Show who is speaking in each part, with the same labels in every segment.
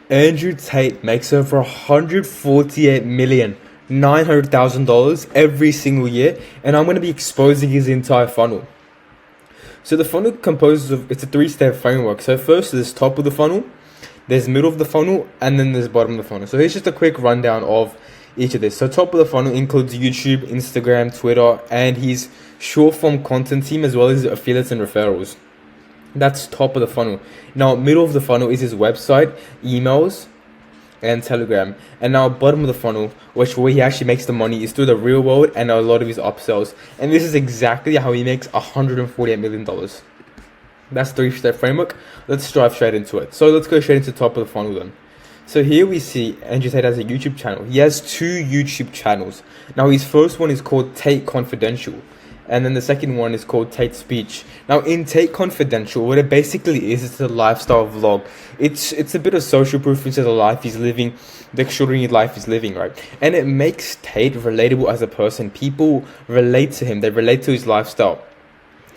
Speaker 1: Andrew Tate makes over $148,900,000 every single year, and I'm going to be exposing his entire funnel. So the funnel composes of, it's a three-step framework. So first there's top of the funnel, there's middle of the funnel, and then there's bottom of the funnel. So here's just a quick rundown of each of this. So top of the funnel includes YouTube, Instagram, Twitter, and his short form content team, as well as affiliates and referrals. That's top of the funnel. Now middle of the funnel is his website, emails, and Telegram. And now bottom of the funnel, which where he actually makes the money, is through the real world and a lot of his upsells. And this is exactly how he makes $148 million. That's three-step framework. Let's dive straight into it. So let's go straight into the top of the funnel then. So here we see Andrew Tate has a YouTube channel. He has 2 YouTube channels. Now his first one is called Tate Confidential, and then the second one is called Tate Speech. Now in Tate Confidential, what it basically is, it's a lifestyle vlog. It's a bit of social proof into the life he's living, the extraordinary life he's living, right? And it makes Tate relatable as a person. People relate to him. They relate to his lifestyle.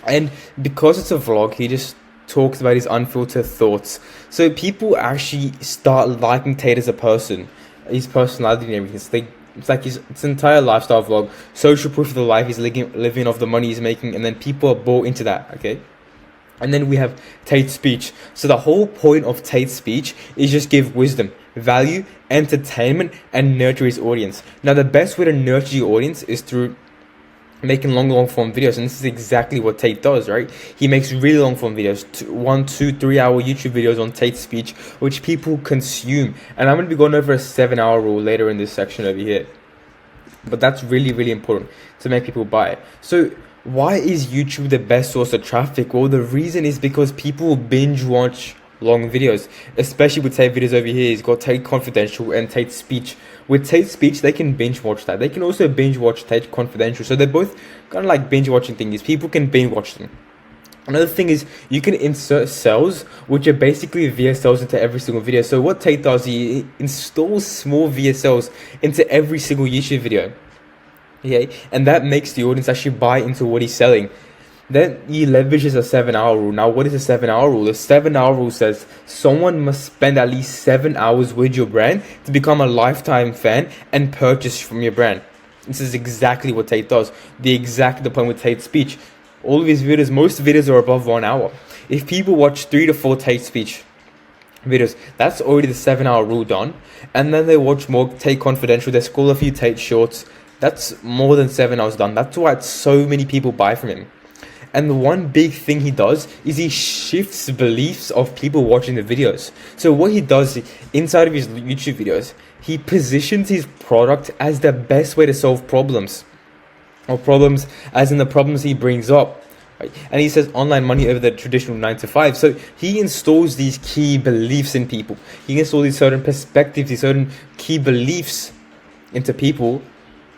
Speaker 1: And because it's a vlog, he just talks about his unfiltered thoughts. So people actually start liking Tate as a person, his personality and everything. It's like his entire lifestyle vlog, social proof of the life he's living off the money he's making, and then people are bought into that, okay? And then we have Tate Speech. So the whole point of Tate Speech is just give wisdom, value, entertainment, and nurture his audience. Now the best way to nurture your audience is through making long form videos, and this is exactly what Tate does, right? He makes really long form videos, 1, 2, 3 hour YouTube videos on Tate Speech, which people consume. And I'm going to be going over a 7-hour rule later in this section over here, but that's really important to make people buy it. So why is YouTube the best source of traffic? Well, the reason is because people binge watch long videos, especially with Tate videos over here. He's got Tate Confidential and Tate Speech. With Tate Speech, they can binge watch that. They can also binge watch Tate Confidential. So they're both kind of like binge watching things. People can binge watch them. Another thing is you can insert cells, which are basically VSLs into every single video. So what Tate does, he installs small VSLs into every single YouTube video. Okay, and that makes the audience actually buy into what he's selling. Then he leverages a 7-hour rule. Now, what is a 7-hour rule? The 7-hour rule says someone must spend at least 7 hours with your brand to become a lifetime fan and purchase from your brand. This is exactly what Tate does. The point with Tate Speech. All of his videos, most videos are above 1 hour. If people watch 3 to 4 Tate Speech videos, that's already the 7-hour rule done. And then they watch more Tate Confidential. They scroll a few Tate shorts. That's more than 7 hours done. That's why so many people buy from him. And the one big thing he does is he shifts beliefs of people watching the videos. So what he does inside of his YouTube videos, he positions his product as the best way to solve problems. Or problems as in the problems he brings up. Right? And he says online money over the traditional 9 to 5. So he installs these key beliefs in people. He installs these certain perspectives, these certain key beliefs into people,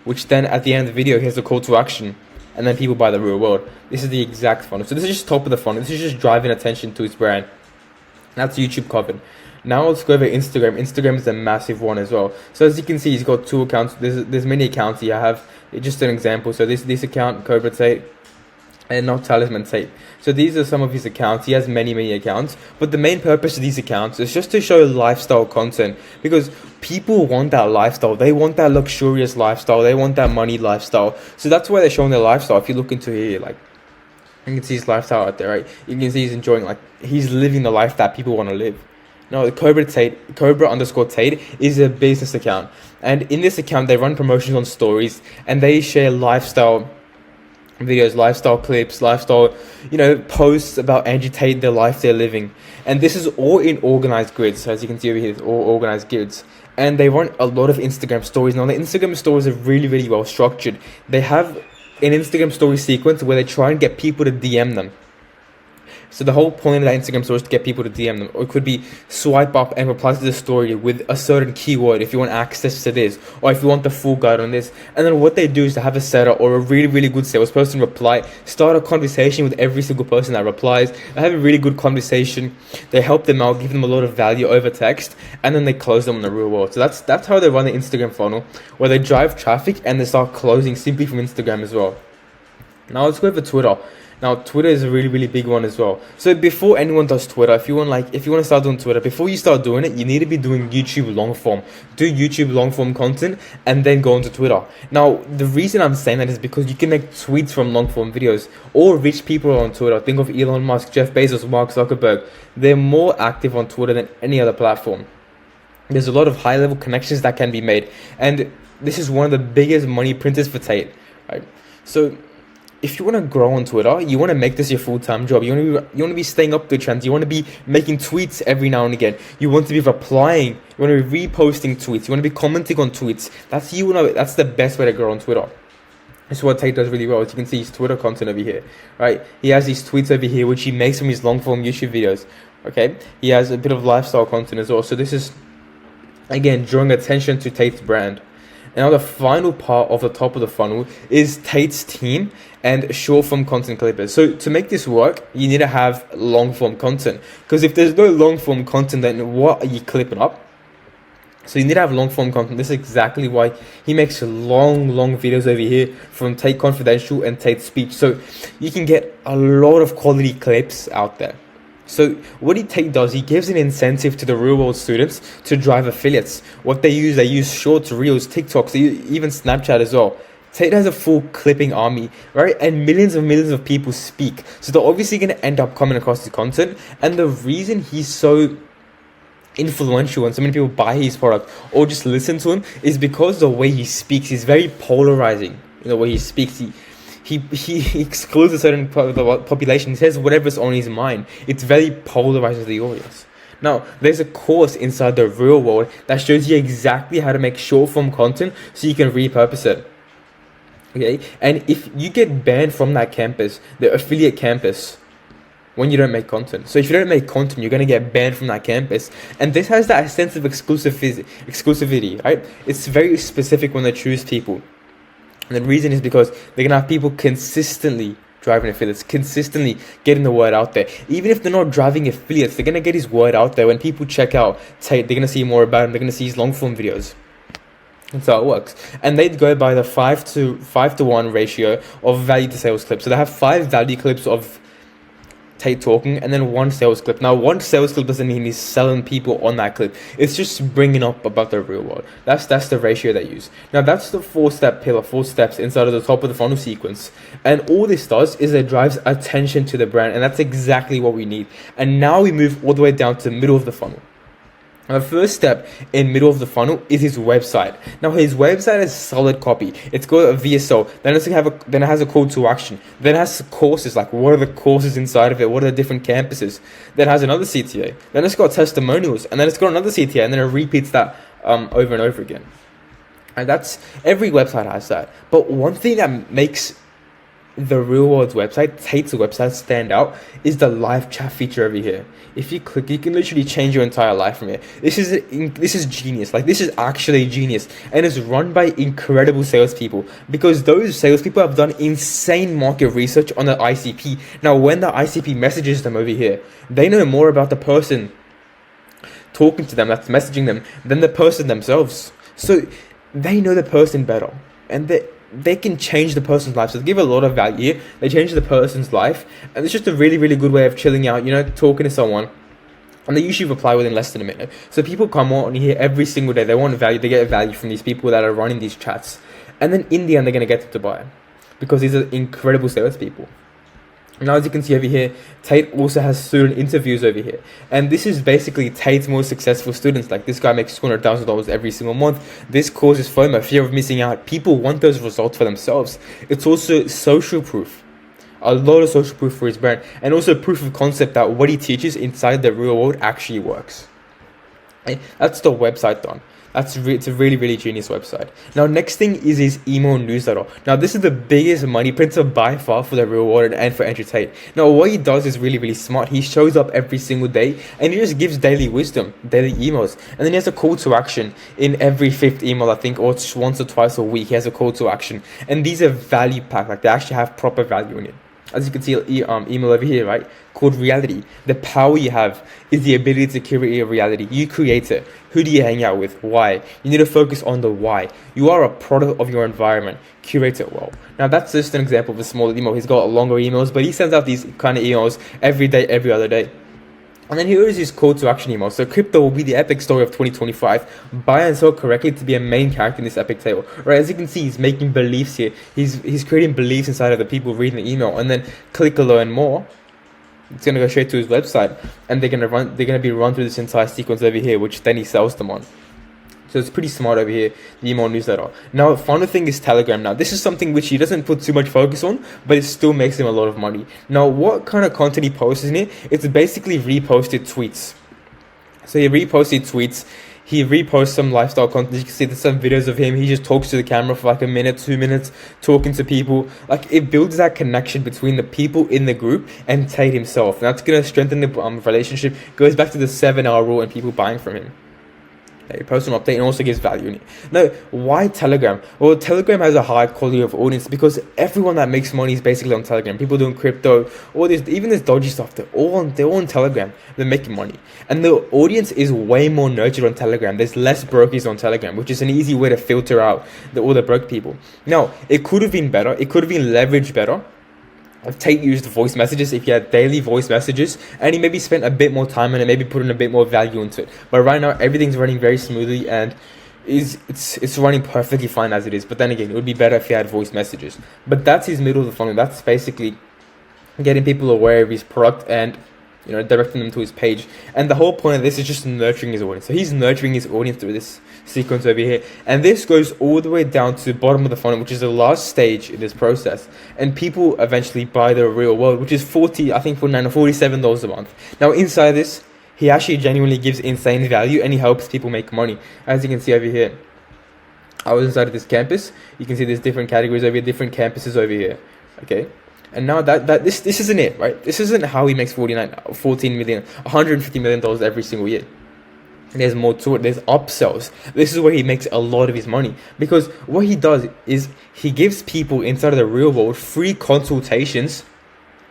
Speaker 1: which then at the end of the video, he has a call to action. And then people buy the real world. This is the exact funnel. So this is just top of the funnel. This is just driving attention to his brand. That's YouTube covered. Now let's go over Instagram. Instagram is a massive one as well. So as you can see, he's got 2 accounts. There's many accounts here. I have just an example. So this account, Cobra Tate, and not Talisman Tate. So these are some of his accounts. He has many accounts, but the main purpose of these accounts is just to show lifestyle content, because people want that lifestyle. They want that luxurious lifestyle. They want that money lifestyle. So that's why they're showing their lifestyle. If you look into here, like, you can see his lifestyle out there, right? You can see he's enjoying, like, he's living the life that people want to live. No, the Cobra_Tate is a business account, and in this account they run promotions on stories, and they share lifestyle videos, lifestyle clips, lifestyle, posts about Andrew Tate, their life they're living. And this is all in organized grids. So as you can see over here, it's all organized grids. And they run a lot of Instagram stories. Now the Instagram stories are really well structured. They have an Instagram story sequence where they try and get people to DM them. So the whole point of that Instagram story is to get people to DM them. Or it could be swipe up and reply to the story with a certain keyword if you want access to this, or if you want the full guide on this. And then what they do is to have a setter or a really good salesperson reply, start a conversation with every single person that replies. They have a really good conversation. They help them out, give them a lot of value over text, and then they close them in the real world. So that's how they run the Instagram funnel, where they drive traffic and they start closing simply from Instagram as well. Now let's go over Twitter. Now, Twitter is a really, really big one as well. So before anyone does Twitter, if you want to start doing Twitter, before you start doing it, you need to be doing YouTube long form. Do YouTube long form content and then go onto Twitter. Now, the reason I'm saying that is because you can make tweets from long form videos. All rich people are on Twitter. Think of Elon Musk, Jeff Bezos, Mark Zuckerberg. They're more active on Twitter than any other platform. There's a lot of high level connections that can be made. And this is one of the biggest money printers for Tate, right? So if you want to grow on Twitter, you want to make this your full-time job. You want to be staying up to trends. You want to be making tweets every now and again. You want to be replying. You want to be reposting tweets. You want to be commenting on tweets. That's the best way to grow on Twitter. That's what Tate does really well. As you can see his Twitter content over here, right? He has these tweets over here, which he makes from his long-form YouTube videos. Okay, he has a bit of lifestyle content as well. So this is, again, drawing attention to Tate's brand. Now the final part of the top of the funnel is Tate's team and short form content clippers. So to make this work, you need to have long form content, because if there's no long form content, then what are you clipping up? So you need to have long form content. This is exactly why he makes long videos over here from Tate Confidential and Tate Speech. So you can get a lot of quality clips out there. So what Tate does, he gives an incentive to the real world students to drive affiliates. What they use shorts, reels, TikToks, even Snapchat as well. Tate has a full clipping army, right? And millions of people speak. So they're obviously going to end up coming across his content. And the reason he's so influential and so many people buy his product or just listen to him is because the way he speaks is very polarizing. In the way he speaks, he excludes a certain part of the population. He says whatever's on his mind. It's very polarizing to the audience. Now, there's a course inside the real world that shows you exactly how to make short form content so you can repurpose it. Okay, and if you get banned from that campus, the affiliate campus, when you don't make content. So if you don't make content, you're going to get banned from that campus. And this has that sense of exclusivity, right? It's very specific when they choose people. And the reason is because they're going to have people consistently driving affiliates, consistently getting the word out there. Even if they're not driving affiliates, they're going to get his word out there. When people check out Tate, they're going to see more about him. They're going to see his long form videos. That's how it works. And they'd go by the 5 to 1 ratio of value to sales clips. So they have 5 value clips of Tate talking and then 1 sales clip. Now, 1 sales clip doesn't mean he's selling people on that clip. It's just bringing up about the real world. That's the ratio they use. Now, that's the 4-step pillar, 4 steps inside of the top of the funnel sequence. And all this does is it drives attention to the brand. And that's exactly what we need. And now we move all the way down to the middle of the funnel. Now, the first step in middle of the funnel is his website. Now, his website has solid copy. It's got a VSO. Then it has a call to action. Then it has courses, like what are the courses inside of it? What are the different campuses? Then it has another CTA. Then it's got testimonials, and then it's got another CTA, and then it repeats that over and over again. And that's every website has that. But one thing that makes the real world's website, Tate's website, stand out is the live chat feature over here. If you click, you can literally change your entire life from here. This is genius. Like, this is actually genius, and it's run by incredible salespeople, because those salespeople have done insane market research on the ICP. Now, when the ICP messages them over here, they know more about the person talking to them, that's messaging them, than the person themselves. So they know the person better, and they can change the person's life. So they give a lot of value. They change the person's life. And it's just a really, really good way of chilling out, talking to someone. And they usually reply within less than a minute. So people come on here every single day. They want value. They get value from these people that are running these chats. And then in the end, they're going to get them to buy, because these are incredible salespeople. Now, as you can see over here, Tate also has student interviews over here. And this is basically Tate's most successful students. Like, this guy makes $200,000 every single month. This causes FOMO, fear of missing out. People want those results for themselves. It's also social proof. A lot of social proof for his brand. And also proof of concept that what he teaches inside the real world actually works. And that's the website done. It's a really, really genius website. Now, next thing is his email newsletter. Now, this is the biggest money printer by far for the real world and for Andrew Tate. Now, what he does is really, really smart. He shows up every single day and he just gives daily wisdom, daily emails. And then he has a call to action in every 5th email, I think, or once or twice a week. He has a call to action. And these are value packed. Like, they actually have proper value in it. as you can see, email over here, right, called reality. The power you have is the ability to curate your reality. You create it. Who do you hang out with? Why? You need to focus on the why. You are a product of your environment. Curate it well. Now that's just an example of a small email. He's got longer emails, but he sends out these kind of emails every day, every other day. And then here is his call to action email. So crypto will be the epic story of 2025. Buy and sell correctly to be a main character in this epic tale. Right, as you can see, he's making beliefs here. He's creating beliefs inside of the people reading the email. And then click to learn more. It's gonna go straight to his website, and they're gonna be run through this entire sequence over here, which then he sells them on. So it's pretty smart over here, the email newsletter. Now, the final thing is Telegram. Now, this is something which he doesn't put too much focus on, but it still makes him a lot of money. Now, what kind of content he posts in it? It's basically reposted tweets. So he reposted tweets. He reposts some lifestyle content. You can see there's some videos of him. He just talks to the camera for like a minute, 2 minutes, talking to people. Like, it builds that connection between the people in the group and Tate himself. And that's going to strengthen the relationship. Goes back to the 7-hour rule and people buying from him. He posts an update and also gives value in it. Now, why Telegram? Well, Telegram has a high quality of audience because everyone that makes money is basically on Telegram. People doing crypto, or even this dodgy stuff, they're all on Telegram. They're making money. And the audience is way more nurtured on Telegram. There's less brokies on Telegram, which is an easy way to filter out all the broke people. Now, it could have been better. It could have been leveraged better if Tate used voice messages, if he had daily voice messages, and he maybe spent a bit more time on it, maybe put in a bit more value into it. But right now, everything's running very smoothly, and it's running perfectly fine as it is. But then again, it would be better if he had voice messages. But that's his middle of the funnel. That's basically getting people aware of his product and, you know, directing them to his page. And the whole point of this is just nurturing his audience. So he's nurturing his audience through this sequence over here. And this goes all the way down to the bottom of the funnel, which is the last stage in this process. And people eventually buy the real world, which is $47 a month. Now inside this, he actually genuinely gives insane value and he helps people make money. As you can see over here, I was inside of this campus. You can see there's different categories over here, different campuses over here. Okay. And now this isn't it, right? This isn't how he makes $150 million every single year. There's more to it. There's upsells. This is where he makes a lot of his money, because what he does is he gives people inside of the real world free consultations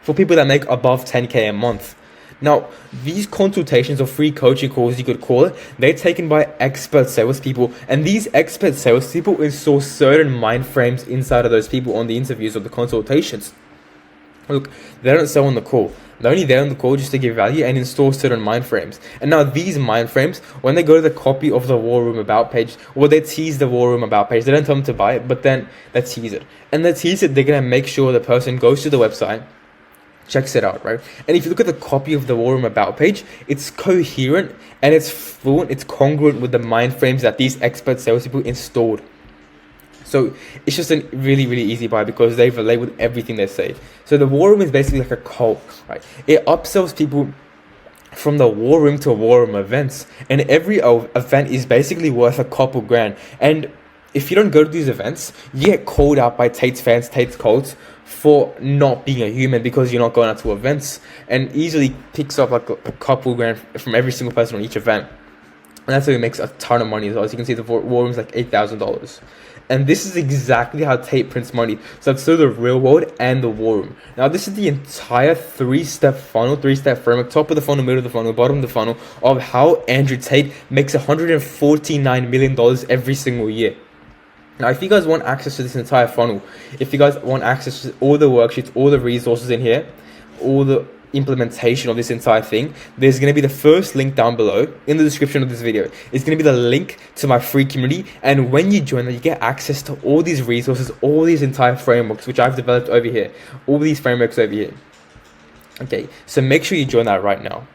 Speaker 1: for people that make above 10K a month. Now, these consultations or free coaching calls, you could call it, they're taken by expert salespeople, and these expert salespeople install certain mind frames inside of those people on the interviews or the consultations. Look, they don't sell on the call. They're only there on the call just to give value and install certain mind frames. And now these mind frames, when they go to the copy of the War Room About page, or they tease the War Room About page, they don't tell them to buy it, but then they tease it. And they tease it, they're going to make sure the person goes to the website, checks it out, right? And if you look at the copy of the War Room About page, it's coherent and it's fluent, it's congruent with the mind frames that these expert salespeople installed. So it's just a really, really easy buy because they relate with everything they say. So the War Room is basically like a cult, right? It upsells people from the War Room to War Room events. And every event is basically worth a couple grand. And if you don't go to these events, you get called out by Tate's fans, Tate's cults, for not being a human because you're not going out to events. And easily picks up like a couple grand from every single person on each event. And that's how he makes a ton of money as well. As you can see, the War Room is like $8,000. And this is exactly how Tate prints money. So that's through the real world and the War Room. Now, this is the entire three-step funnel, three-step framework, top of the funnel, middle of the funnel, bottom of the funnel, of how Andrew Tate makes $149 million every single year. Now, if you guys want access to this entire funnel, if you guys want access to all the worksheets, all the resources in here, all the implementation of this entire thing, there's going to be the first link down below in the description of this video. It's going to be the link to my free community, and when you join that, you get access to all these resources, all these entire frameworks which I've developed over here, all these frameworks over here. Okay, so make sure you join that right now.